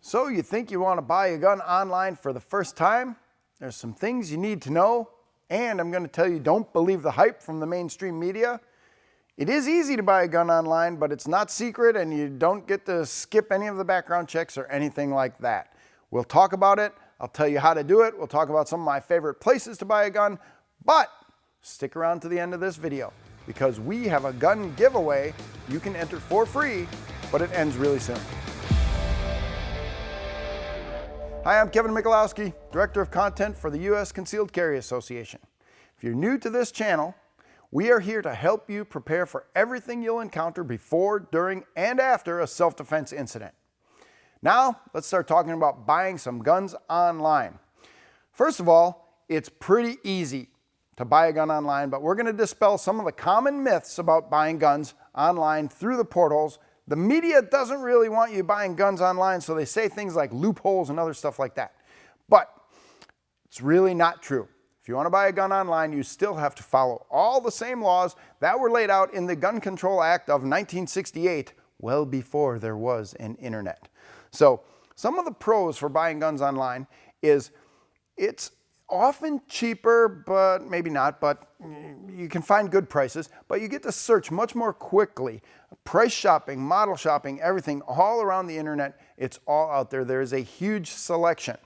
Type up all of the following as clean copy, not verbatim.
So you think you want to buy a gun online for the first time? There's some things you need to know, and I'm going to tell you, don't believe the hype from the mainstream media. It is easy to buy a gun online, but it's not secret, and you don't get to skip any of the background checks or anything like that. We'll talk about it. I'll tell you how to do it. We'll talk about some of my favorite places to buy a gun, but stick around to the end of this video because we have a gun giveaway you can enter for free, but it ends really soon. Hi, I'm Kevin Michalowski, Director of Content for the U.S. Concealed Carry Association. If you're new to this channel, we are here to help you prepare for everything you'll encounter before, during, and after a self-defense incident. Now, let's start talking about buying some guns online. First of all, it's pretty easy to buy a gun online, but we're going to dispel some of the common myths about buying guns online through the portals. The media doesn't really want you buying guns online, so they say things like loopholes and other stuff like that. But it's really not true. If you want to buy a gun online, you still have to follow all the same laws that were laid out in the Gun Control Act of 1968, well before there was an internet. So some of the pros for buying guns online is it's often cheaper, but maybe not, but you can find good prices, but you get to search much more quickly. Price shopping, model shopping, everything all around the internet, it's all out there. There is a huge selection.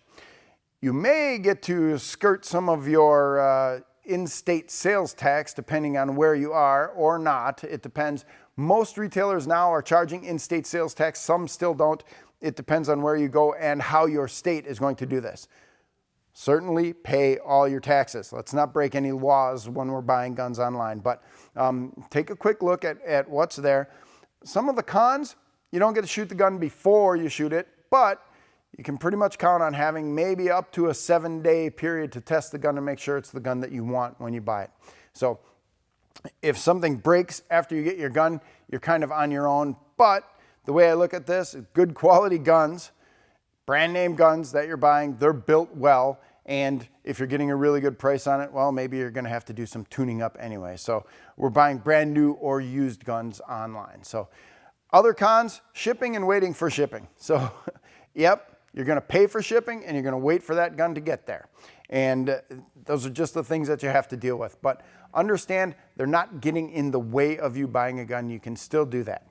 You may get to skirt some of your in-state sales tax depending on where you are or not. It depends. Most retailers now are charging in-state sales tax. Some still don't. It depends on where you go and how your state is going to do this. Certainly pay all your taxes. Let's not break any laws when we're buying guns online, but take a quick look at what's there. Some of the cons, you don't get to shoot the gun before you shoot it, but you can pretty much count on having maybe up to a 7-day period to test the gun and make sure it's the gun that you want when you buy it. So if something breaks after you get your gun, you're kind of on your own, but the way I look at this, good quality guns, brand name guns that you're buying, they're built well, and if you're getting a really good price on it, well, maybe you're going to have to do some tuning up anyway. So we're buying brand new or used guns online. So other cons, shipping and waiting for shipping. So yep, you're going to pay for shipping and you're going to wait for that gun to get there. And those are just the things that you have to deal with. But understand, they're not getting in the way of you buying a gun. You can still do that.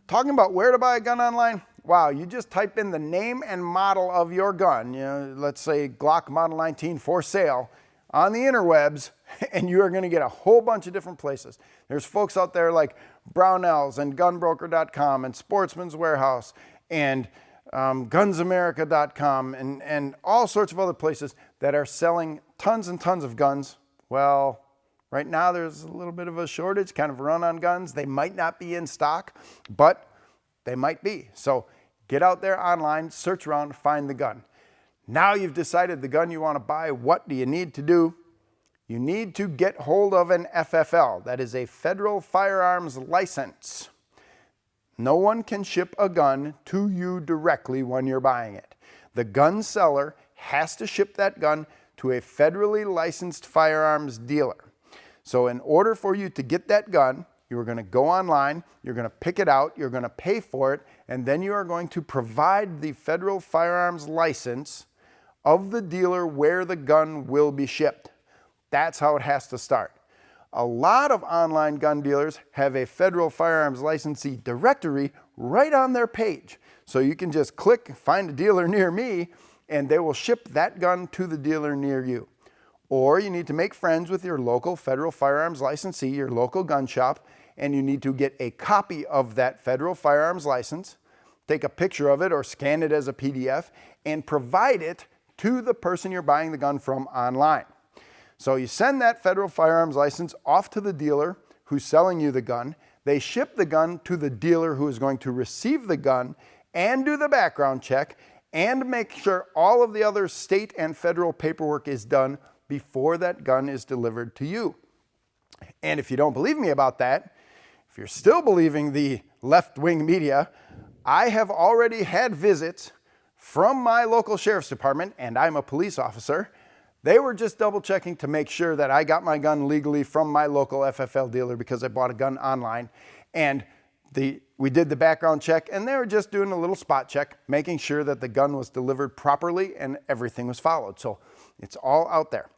Talking about where to buy a gun online, wow, you just type in the name and model of your gun, let's say Glock Model 19 for sale on the interwebs, and you are going to get a whole bunch of different places. There's folks out there like Brownells and gunbroker.com and Sportsman's Warehouse and gunsamerica.com and all sorts of other places that are selling tons and tons of guns. Well, right now there's a little bit of a shortage, kind of a run on guns. They might not be in stock, but they might be. So get out there online, search around, find the gun. Now you've decided the gun you want to buy, what do you need to do? You need to get hold of an FFL. That is a federal firearms license. No one can ship a gun to you directly when you're buying it. The gun seller has to ship that gun to a federally licensed firearms dealer. So in order for you to get that gun, you are going to go online, you're going to pick it out, you're going to pay for it, and then you are going to provide the federal firearms license of the dealer where the gun will be shipped. That's how it has to start. A lot of online gun dealers have a federal firearms licensee directory right on their page. So you can just click, find a dealer near me, and they will ship that gun to the dealer near you. Or you need to make friends with your local federal firearms licensee, your local gun shop, and you need to get a copy of that federal firearms license, take a picture of it or scan it as a PDF, and provide it to the person you're buying the gun from online. So you send that federal firearms license off to the dealer who's selling you the gun. They ship the gun to the dealer who is going to receive the gun and do the background check and make sure all of the other state and federal paperwork is done before that gun is delivered to you. And if you don't believe me about that, if you're still believing the left-wing media, I have already had visits from my local sheriff's department, and I'm a police officer. They were just double checking to make sure that I got my gun legally from my local FFL dealer because I bought a gun online. And the We did the background check, and they were just doing a little spot check, making sure that the gun was delivered properly and everything was followed. So it's all out there.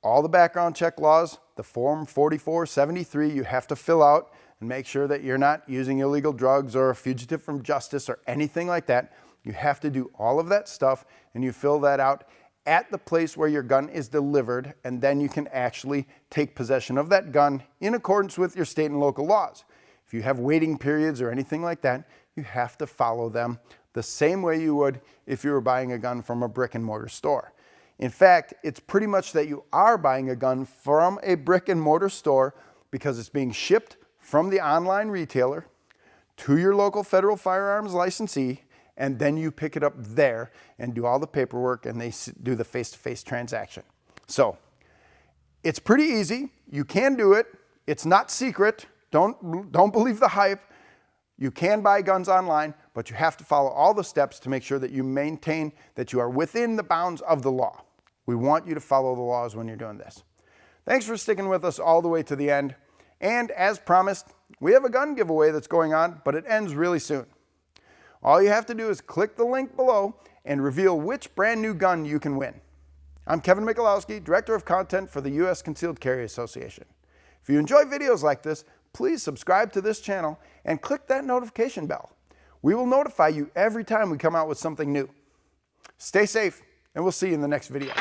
All the background check laws, the Form 4473, you have to fill out and make sure that you're not using illegal drugs or a fugitive from justice or anything like that. You have to do all of that stuff, and you fill that out at the place where your gun is delivered, and then you can actually take possession of that gun in accordance with your state and local laws. If you have waiting periods or anything like that, you have to follow them the same way you would if you were buying a gun from a brick and mortar store. In fact, it's pretty much that you are buying a gun from a brick and mortar store because it's being shipped from the online retailer to your local federal firearms licensee, and then you pick it up there and do all the paperwork, and they do the face-to-face transaction. So it's pretty easy. You can do it. It's not secret. Don't believe the hype. You can buy guns online, but you have to follow all the steps to make sure that you maintain that you are within the bounds of the law. We want you to follow the laws when you're doing this. Thanks for sticking with us all the way to the end. And as promised, we have a gun giveaway that's going on, but it ends really soon. All you have to do is click the link below and reveal which brand new gun you can win. I'm Kevin Michalowski, Director of Content for the U.S. Concealed Carry Association. If you enjoy videos like this, please subscribe to this channel and click that notification bell. We will notify you every time we come out with something new. Stay safe, and we'll see you in the next video.